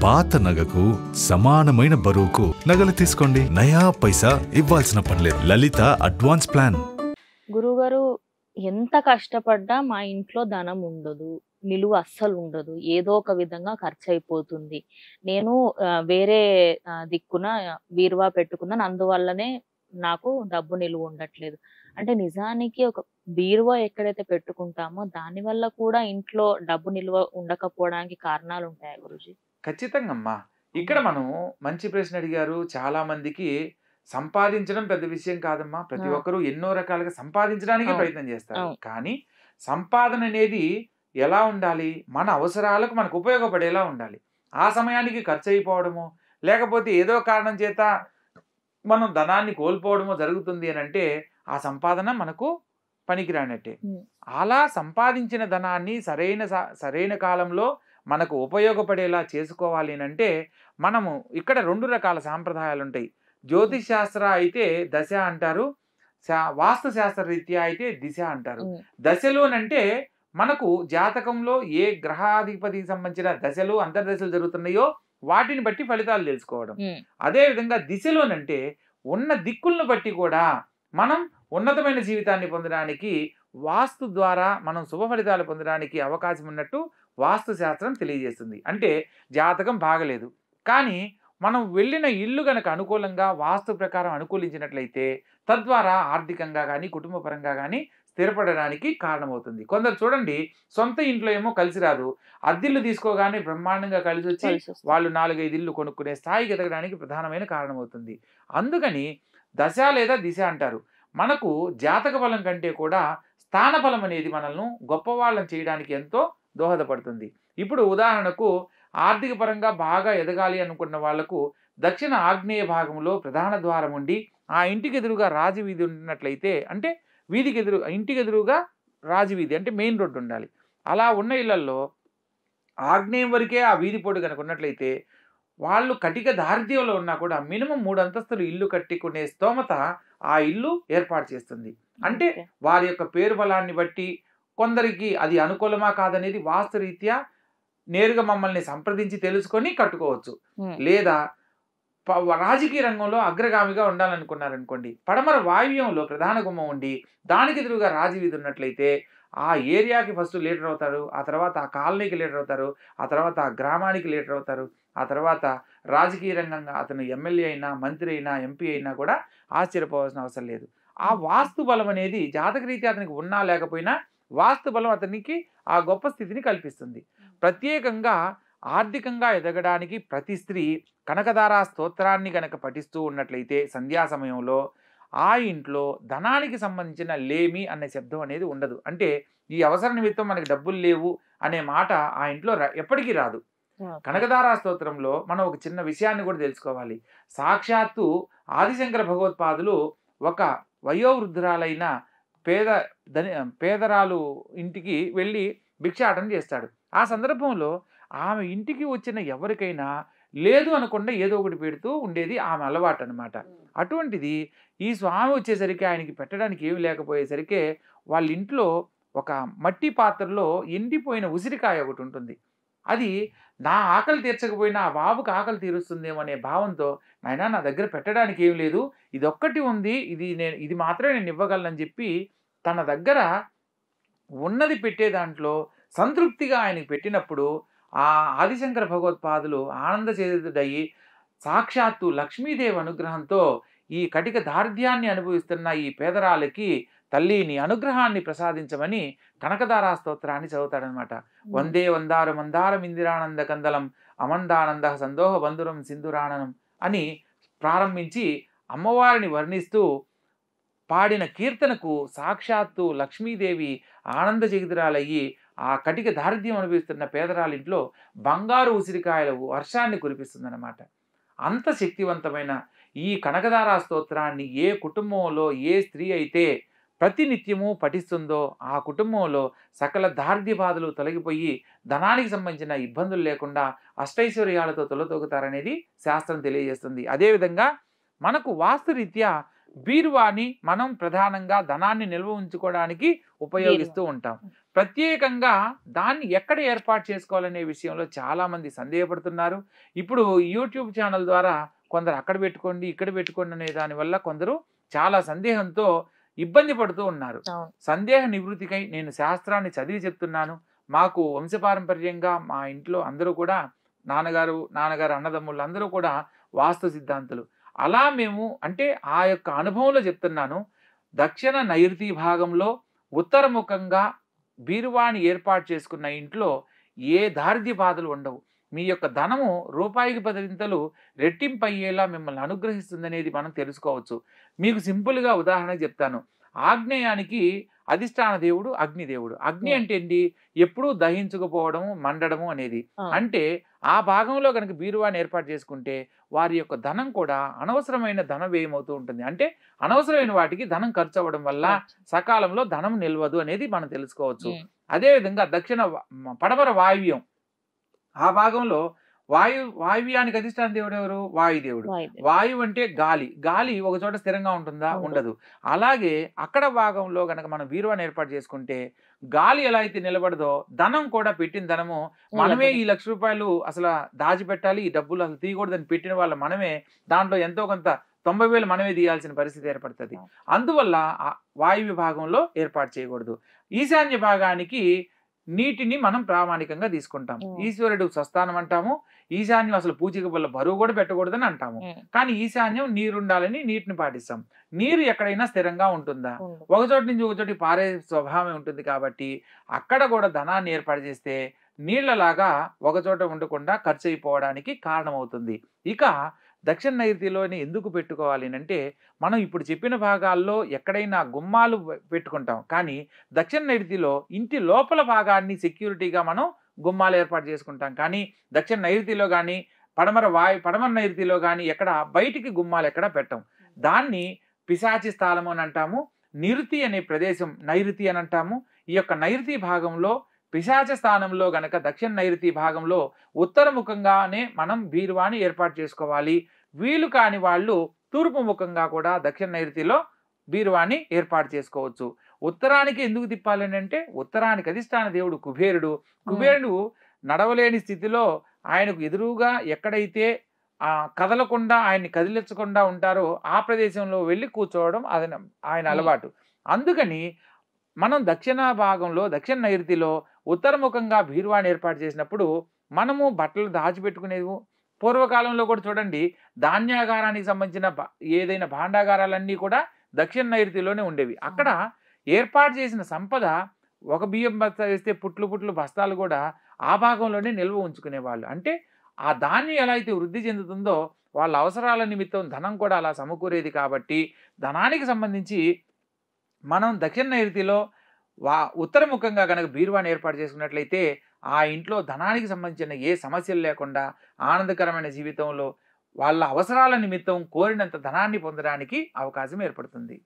పాత నగకు సమానమైన బరువుకు నగలు తీసుకోండి. నయా పైసా ఇవ్వాల్సిన పనిలేదు. లలిత అడ్వాన్స్ ప్లాన్. గురువుగారు, ఎంత కష్టపడ్డా మా ఇంట్లో ధనం ఉండదు. నిలువ అస్సలు ఉండదు. ఏదో ఒక విధంగా ఖర్చయిపోతుంది. నేను వేరే దిక్కున బీరువా పెట్టుకున్నాను. అందువల్లనే నాకు డబ్బు నిలువ ఉండట్లేదు. అంటే నిజానికి ఒక బీరువా ఎక్కడైతే పెట్టుకుంటామో దానివల్ల కూడా ఇంట్లో డబ్బు నిలువ ఉండకపోవడానికి కారణాలుంటాయా గురూజీ? ఖచ్చితంగా అమ్మా. ఇక్కడ మనం మంచి ప్రశ్న అడిగారు. చాలా మందికి సంపాదించడం పెద్ద విషయం కాదమ్మా. ప్రతి ఆ! ఒక్కరు ఎన్నో రకాలుగా సంపాదించడానికే అవును. ప్రయత్నం చేస్తారు. అవును. కానీ సంపాదన అనేది ఎలా ఉండాలి? మన అవసరాలకు మనకు ఉపయోగపడేలా ఉండాలి. ఆ సమయానికి ఖర్చయిపోవడమో, లేకపోతే ఏదో కారణం చేత మనం ధనాన్ని కోల్పోవడమో జరుగుతుంది అనంటే, ఆ సంపాదన మనకు పనికిరానట్టే. హ్మ్. అలా సంపాదించిన ధనాన్ని సరైన కాలంలో మనకు ఉపయోగపడేలా చేసుకోవాలి అనంటే, మనము ఇక్కడ 2 రకాల సాంప్రదాయాలుంటాయి. జ్యోతిష్ శాస్త్ర అయితే దశ అంటారు. వాస్తు శాస్త్ర రీత్యా అయితే దిశ అంటారు. హ్మ్. దశలు అనంటే మనకు జాతకంలో ఏ గ్రహాధిపతికి సంబంధించిన దశలు, అంతర్దశలు జరుగుతున్నాయో వాటిని బట్టి ఫలితాలు తెలుసుకోవడం. హ్మ్. అదే విధంగా దిశలోనంటే ఉన్న దిక్కులను బట్టి కూడా మనం ఉన్నతమైన జీవితాన్ని పొందడానికి వాస్తు ద్వారా మనం శుభ ఫలితాలు పొందడానికి అవకాశం ఉన్నట్టు వాస్తు శాస్త్రం తెలియజేస్తుంది. అంటే జాతకం బాగలేదు, కానీ మనం వెళ్ళిన ఇల్లు గనక అనుకూలంగా వాస్తు ప్రకారం అనుకూలించినట్లయితే తద్వారా ఆర్థికంగా కానీ కుటుంబ పరంగా కానీ స్థిరపడడానికి కారణమవుతుంది. కొందరు చూడండి, సొంత ఇంట్లో ఏమో కలిసి రాదు, అద్దిల్లు తీసుకోగానే బ్రహ్మాండంగా కలిసి వచ్చి కలిసొస్తుంది. వాళ్ళు 4, 5 ఇల్లు కొనుక్కునే స్థాయికి ఎదగడానికి ప్రధానమైన కారణమవుతుంది. అందుకని దశ లేదా దిశ అంటారు. మనకు జాతక బలం కంటే కూడా స్థాన బలం అనేది మనల్ని గొప్పవాళ్ళని చేయడానికి ఎంతో దోహదపడుతుంది. ఇప్పుడు ఉదాహరణకు ఆర్థిక పరంగా బాగా ఎదగాలి అనుకున్న వాళ్లకు దక్షిణ ఆగ్నేయ భాగంలో ప్రధాన ద్వారం ఉండి ఆ ఇంటికి ఎదురుగా రాజవీధి ఉన్నట్లయితే, అంటే ఇంటికి ఎదురుగా రాజవీధి అంటే మెయిన్ రోడ్డు ఉండాలి. అలా ఉన్న ఇళ్లలో ఆగ్నేయం వరకే ఆ వీధి పొడి కనుక ఉన్నట్లయితే వాళ్ళు కటిక దారిద్ర్యంలో ఉన్నా కూడా మినిమం 3 అంతస్తులు ఇల్లు కట్టుకునే స్తోమత ఆ ఇల్లు ఏర్పాటు చేస్తుంది. అంటే ఓకే. వారి యొక్క పేరు బలాన్ని బట్టి కొందరికి అది అనుకూలమా కాదనేది వాస్తురీత్యా నేరుగా మమ్మల్ని సంప్రదించి తెలుసుకొని కట్టుకోవచ్చు. హ్మ్. లేదా రాజకీయ రంగంలో అగ్రగామిగా ఉండాలనుకున్నారనుకోండి, పడమర వాయువ్యంలో ప్రధాన గుమ్మం ఉండి దానికి ఎదురుగా రాజవీధి ఉన్నట్లయితే ఆ ఏరియాకి ఫస్ట్ లీడర్ అవుతారు, ఆ తర్వాత ఆ కాలనీకి లీడర్ అవుతారు, ఆ తర్వాత ఆ గ్రామానికి లీడర్ అవుతారు, ఆ తర్వాత రాజకీయ రంగంగా అతను ఎమ్మెల్యే అయినా, మంత్రి అయినా, ఎంపీ అయినా కూడా ఆశ్చర్యపోవాల్సిన అవసరం లేదు. ఆ వాస్తు బలం అనేది జాతకరీత్యా అతనికి ఉన్నా లేకపోయినా వాస్తు బలం అతనికి ఆ గొప్ప స్థితిని కల్పిస్తుంది. ప్రత్యేకంగా ఆర్థికంగా ఎదగడానికి ప్రతి స్త్రీ కనకదార స్తోత్రాన్ని గనక పఠిస్తూ ఉన్నట్లయితే సంధ్యా సమయంలో ఆ ఇంట్లో ధనానికి సంబంధించిన లేమి అనే శబ్దం అనేది ఉండదు. అంటే ఈ అవసర నిమిత్తం మనకి డబ్బులు లేవు అనే మాట ఆ ఇంట్లో ఎప్పటికీ రాదు. ఓకే. కనకదార స్తోత్రంలో మనం ఒక చిన్న విషయాన్ని కూడా తెలుసుకోవాలి. సాక్షాత్తు ఆదిశంకర భగవత్పాదులు ఒక వయోవృద్ధురాలైన పేదరాలు ఇంటికి వెళ్ళి భిక్షాటన చేస్తాడు. ఆ సందర్భంలో ఆమె ఇంటికి వచ్చిన ఎవరికైనా లేదు అనకుండా ఏదో ఒకటి పెడుతూ ఉండేది ఆమె అలవాటు అనమాట. అటువంటిది ఈ స్వామి వచ్చేసరికి ఆయనకి పెట్టడానికి ఏమి లేకపోయేసరికి వాళ్ళ ఇంట్లో ఒక మట్టి పాత్రలో ఎండిపోయిన ఉసిరికాయ ఒకటి ఉంటుంది. అది నా ఆకలి తీర్చకపోయినా ఆ బాబుకి ఆకలి తీరుస్తుందేమో అనే భావంతో, నాయనా నా దగ్గర పెట్టడానికి ఏమి లేదు, ఇదొక్కటి ఉంది, ఇది మాత్రమే నేను ఇవ్వగలనని చెప్పి తన దగ్గర ఉన్నది పెట్టే దాంట్లో సంతృప్తిగా ఆయనకి పెట్టినప్పుడు ఆ ఆదిశంకర భగవత్పాదులు ఆనందచేతుడయి సాక్షాత్తు లక్ష్మీదేవి అనుగ్రహంతో ఈ కటిక దారిద్ర్యాన్ని అనుభవిస్తున్న ఈ పేదరాలకి తల్లి నీ అనుగ్రహాన్ని ప్రసాదించమని కనకదారా స్తోత్రాన్ని చదువుతాడనమాట. వందే వందారు మందారం ఇందిరానంద కందలం అమందానంద సందోహ బంధురం సింధురాణనం అని ప్రారంభించి అమ్మవారిని వర్ణిస్తూ పాడిన కీర్తనకు సాక్షాత్తు లక్ష్మీదేవి ఆనందజగితురాలయ్యి ఆ కటిక దారిద్ర్యం అనుభవిస్తున్న పేదరాలింట్లో బంగారు ఉసిరికాయల వర్షాన్ని కురిపిస్తుందన్నమాట. అంత శక్తివంతమైన ఈ కనకదారా స్తోత్రాన్ని ఏ కుటుంబంలో ఏ స్త్రీ అయితే ప్రతినిత్యము పఠిస్తుందో ఆ కుటుంబంలో సకల దారిద్ర్య బాధలు తొలగిపోయి ధనానికి సంబంధించిన ఇబ్బందులు లేకుండా అష్టైశ్వర్యాలతో తొలతొగుతారనేది శాస్త్రం తెలియజేస్తుంది. అదేవిధంగా మనకు వాస్తురీత్యా బీరువాని మనం ప్రధానంగా ధనాన్ని నిల్వ ఉంచుకోవడానికి ఉపయోగిస్తూ ఉంటాం. ప్రత్యేకంగా దాన్ని ఎక్కడ ఏర్పాటు చేసుకోవాలనే విషయంలో చాలా మంది సందేహపడుతున్నారు. ఇప్పుడు యూట్యూబ్ ఛానల్ ద్వారా కొందరు అక్కడ పెట్టుకోండి, ఇక్కడ పెట్టుకోండి అనే దానివల్ల కొందరు చాలా సందేహంతో ఇబ్బంది పడుతూ ఉన్నారు. సందేహ నివృత్తికై నేను శాస్త్రాన్ని చదివి చెప్తున్నాను. మాకు వంశపారంపర్యంగా మా ఇంట్లో అందరూ కూడా నాన్నగారు అన్నదమ్ముళ్ళు అందరూ కూడా వాస్తు సిద్ధాంతులు. అలా మేము అంటే ఆ యొక్క అనుభవంలో చెప్తున్నాను. దక్షిణ నైరుతి భాగంలో ఉత్తరముఖంగా బీరువాని ఏర్పాటు చేసుకున్న ఇంట్లో ఏ దారిద్ర్య బాధలు ఉండవు. మీ యొక్క ధనము రూపాయికి 10 రెట్టింపు అయ్యేలా మిమ్మల్ని అనుగ్రహిస్తుందనేది మనం తెలుసుకోవచ్చు. మీకు సింపుల్గా ఉదాహరణ చెప్తాను. ఆగ్నేయానికి అధిష్టాన దేవుడు అగ్నిదేవుడు. అగ్ని అంటే ఏంటి? ఎప్పుడూ దహించుకుపోవడము, మండడము అనేది. అంటే ఆ భాగంలో కనుక బీరువాని ఏర్పాటు చేసుకుంటే వారి యొక్క ధనం కూడా అనవసరమైన ధన వ్యయం అవుతూ ఉంటుంది. అంటే అనవసరమైన వాటికి ధనం ఖర్చు అవ్వడం వల్ల సకాలంలో ధనం నిల్వదు అనేది మనం తెలుసుకోవచ్చు. అదేవిధంగా పడమర వాయువ్యం ఆ భాగంలో వాయువ్యానికి అధిష్టాన దేవుడు ఎవరు? వాయుదేవుడు. వాయువు అంటే గాలి. గాలి ఒక చోట స్థిరంగా ఉంటుందా? ఉండదు. అలాగే అక్కడ భాగంలో గనక మనం బీరువాని ఏర్పాటు చేసుకుంటే గాలి ఎలా అయితే నిలబడదో ధనం కూడా పెట్టిన ధనము మనమే ఈ ₹1,00,000 అసలు దాచిపెట్టాలి, ఈ డబ్బులు అసలు తీయకూడదని పెట్టిన వాళ్ళ మనమే దాంట్లో ఎంతో కొంత 90,000 మనమే తీయాల్సిన పరిస్థితి ఏర్పడుతుంది. అందువల్ల వాయువ్య భాగంలో ఏర్పాటు చేయకూడదు. ఈశాన్య భాగానికి నీటిని మనం ప్రామాణికంగా తీసుకుంటాం. ఈశ్వరుడు స్వస్థానం అంటాము. ఈశాన్యం అసలు పూజకి వల్ల బరువు కూడా పెట్టకూడదని అంటాము. కానీ ఈశాన్యం నీరుండాలని నీటిని పాటిస్తాం. నీరు ఎక్కడైనా స్థిరంగా ఉంటుందా? ఒక చోటు నుంచి ఒక చోటి పారే స్వభావం ఉంటుంది కాబట్టి అక్కడ కూడా ధనాన్ని ఏర్పాటు చేస్తే నీళ్లలాగా ఒక చోట ఉండకుండా ఖర్చు అయిపోవడానికి కారణమవుతుంది. ఇక దక్షిణ నైరుతిలోని ఎందుకు పెట్టుకోవాలి అంటే మనం ఇప్పుడు చెప్పిన భాగాల్లో ఎక్కడైనా గుమ్మాలు పెట్టుకుంటాం. కానీ దక్షిణ నైరుతిలో ఇంటి లోపల భాగాన్ని సెక్యూరిటీగా మనం గుమ్మాలు ఏర్పాటు చేసుకుంటాం. కానీ దక్షిణ నైరుతిలో కానీ పడమర నైరుతిలో కానీ ఎక్కడ బయటికి గుమ్మాలు ఎక్కడ పెట్టం. దాన్ని పిశాచి స్థానం అని అంటాము. నిరుతి అనే ప్రదేశం నైరుతి అని అంటాము. ఈ యొక్క నైరుతి భాగంలో పిశాచ స్థానంలో గనక దక్షిణ నైరుతి భాగంలో ఉత్తరముఖంగానే మనం బీరువాని ఏర్పాటు చేసుకోవాలి. వీలు కాని వాళ్ళు తూర్పు ముఖంగా కూడా దక్షిణ నైరుతిలో బీరువాని ఏర్పాటు చేసుకోవచ్చు. ఉత్తరానికి ఎందుకు తిప్పాలని అంటే ఉత్తరానికి అధిష్టాన దేవుడు కుబేరుడు. కుబేరుడు నడవలేని స్థితిలో ఆయనకు ఎదురుగా ఎక్కడైతే కదలకుండా ఆయన్ని కదిలించకుండా ఉంటారో ఆ ప్రదేశంలో వెళ్ళి కూర్చోవడం అది ఆయన అలవాటు. అందుకని మనం దక్షిణ భాగంలో దక్షిణ నైరుతిలో ఉత్తరముఖంగా బీరువాని ఏర్పాటు చేసినప్పుడు మనము బట్టలు దాచిపెట్టుకునేది పూర్వకాలంలో కూడా చూడండి ధాన్యాగారానికి సంబంధించిన ఏదైనా భాండాగారాలన్నీ కూడా దక్షిణ నైరుతిలోనే ఉండేవి. అక్కడ ఏర్పాటు చేసిన సంపద ఒక బియ్యం బస్తా వేస్తే పుట్లు బస్తాలు కూడా ఆ భాగంలోనే నిల్వ ఉంచుకునేవాళ్ళు. అంటే ఆ ధాన్యం ఎలా అయితే వృద్ధి చెందుతుందో వాళ్ళ అవసరాల నిమిత్తం ధనం కూడా అలా సమకూరేది. కాబట్టి ధనానికి సంబంధించి మనం దక్షిణ నైరుతిలో ఉత్తరముఖంగా కనుక బీరువాని ఏర్పాటు చేసుకున్నట్లయితే ఆ ఇంట్లో ధనానికి సంబంధించిన ఏ సమస్యలు లేకుండా ఆనందకరమైన జీవితంలో వాళ్ళ అవసరాల నిమిత్తం కోరినంత ధనాన్ని పొందడానికి అవకాశం ఏర్పడుతుంది.